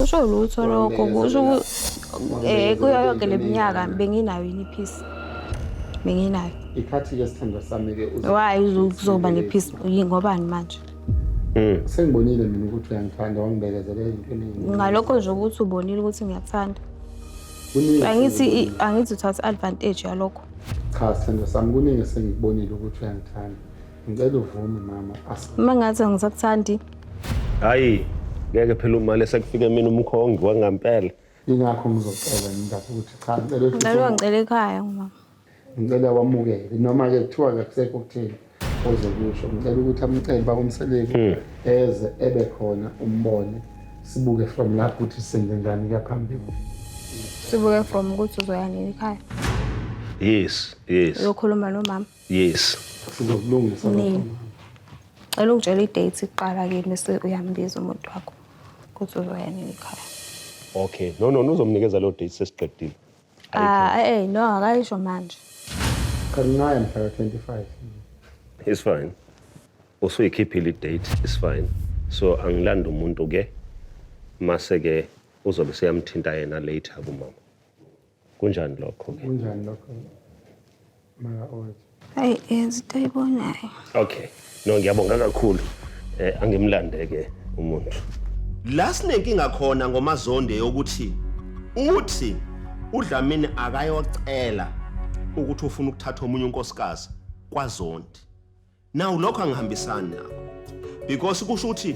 Akusho lutho lokho kusho kuyo yonke leminyaka benginayo yini iphisi. Benginayo. Ikhathi-ke sithandwa sami-ke Why uzoba nephisi ngobani manje? Sengibonile mina ukuthi uyangithanda wangibekezelela entweni eziningi. Ngalokho nje ukuthi ubonile ukuthi ngiyakuthanda. Angithi uthatha advantage yalokho. Cha sithandwa sami kuningi sengikubonile ukuthi uyangithanda. Ngicela uvume mama. Uma ngathi angisakuthandi. Hayi, ngeke phela uma lesekufike mina umkhongi wangampela. Ingakho ngizocela indaba ukuthi cha ngicela ekhaya mama. Ngicela wamukele noma-ke kuthiwa akusekho ukuthini ozokusho. Ngicela ukuthi amcele bakumseleki eze ebe khona umbone sibuke from lapho ukuthi senze njani phambili. Sibuke from ukuthi uzoyanini ekhaya. Yes. Uyokhuluma nomama. Yes. Sizokulungisa lokho. Ngicela ungitshela i-date iqala-ke bese uyambiza umuntu wakho ukuthi uzoyanini ekhaya. Okay. No, uzomnikeza lo date sesiqedile. No, akayisho manje. Kaninayo mhla 25. It's fine. Usuyikhiphile i-date, it's fine. So angilanda umuntu ke mase-ke uzobe seyamthinta yena later kumama. Kunjani lokho ke? Kunjani lokho? Mara othi. Hayi, sitayibonayo. Okay. No, ngiyabonga kakhulu. Angimlande-ke umuntu. La sinenkinga khona ngoMazonde yokuthi uthi uDlamini akayocela ukuthi ufuna ukuthatha omunye unkosikazi kwaZondi. Now lokho angihambisani nakho. Because kusho ukuthi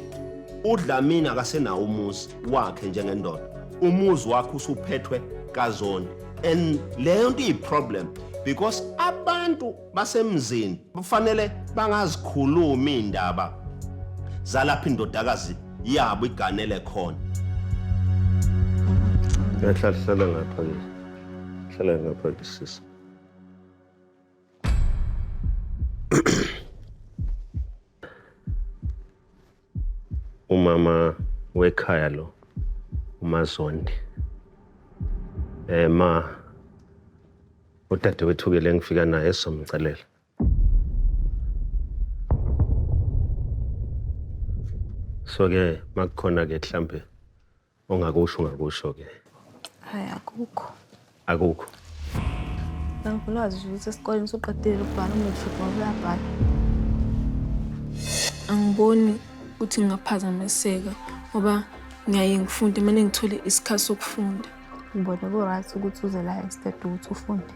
uDlamini akasenawo umuzi wakhe njengendoda. Umuzi wakhe usuphethwe kaZondi. And leyo nto iyiproblem because abantu basemzini kufanele bangazikhuluma indaba zalapha indodakazi yabo iganele khona. Hlala ngapha ke. Hlala ngapha ke sisi. Umama wekhaya lo uMazondi. Ma udadewethu ke lengifika naye esomcelela. So ke makukhona ke mhlambe ongakusho ke. Hayi akukho. Akukho. Ngifuna nje ukuthi esikoleni usuqedile ukubhala uMatric uyabhala. Angiboni ukuthi ngingaphazamiseka ngoba ngiyaye ngifunde manje ngithole isikhathi sokufunda. Ngibona ku-right ukuthi uze la instead ukuthi ufunde.